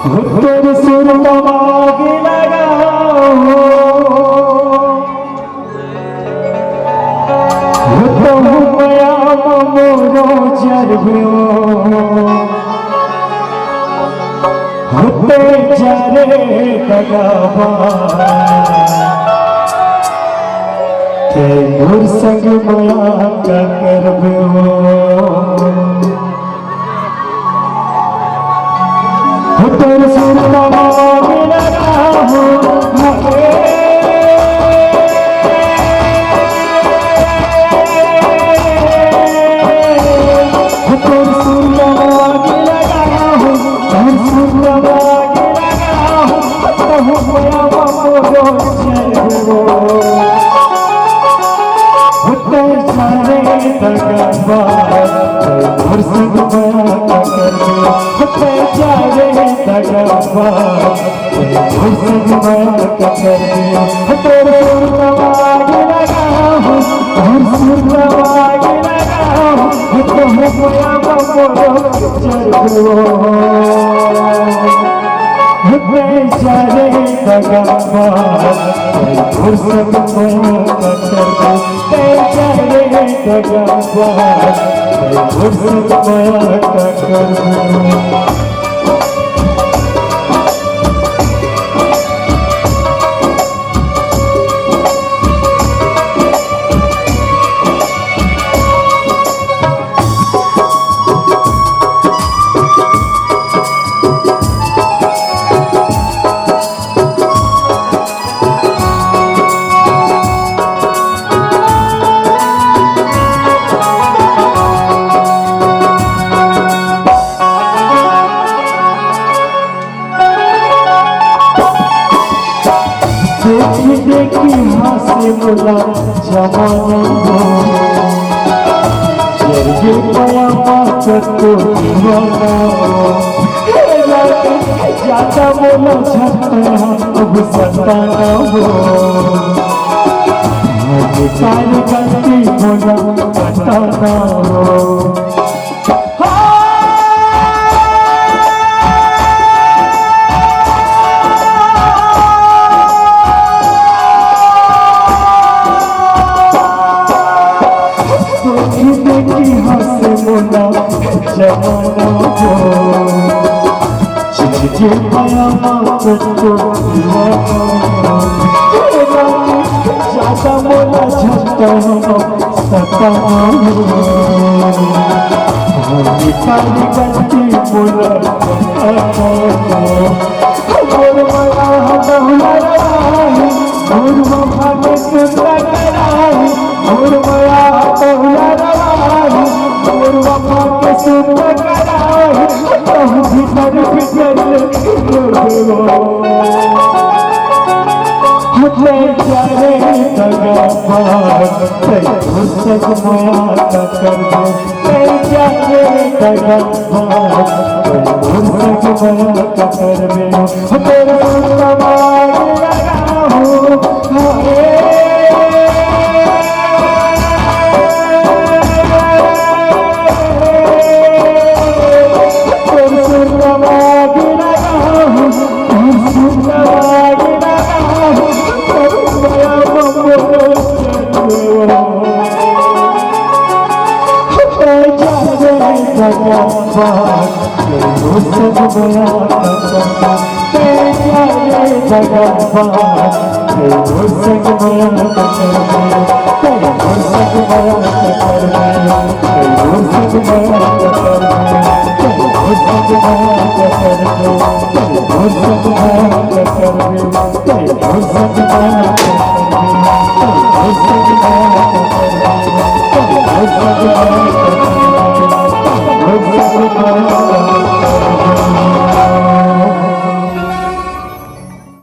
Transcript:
तेरे सुर तमाग लगाओ तो मया मोरो जरबियो होते जारे दगाबा ते मोर संग मया का करबियो तेरे सुर तमाग लगाओ देखी हंसी मुला जमाना चरगे पाया बात तो दीवाना ज्यादा बोला छठा अब सताना हो सारी गलती बोला बताना हो जमाना हो चिट्ठी पाया बात तो दीवाना ज्यादा बोला झटका सताना हो सारी गलती बोला बताना और माया बहुराई और वफा सुंदर कराई और माया बहुराई और वफा के सुंदर कराई भीतर भीतर हमें जाने दगा सक माया का कर जाने दगा सक माया का कर तेरे तमाग लगाओ Oh,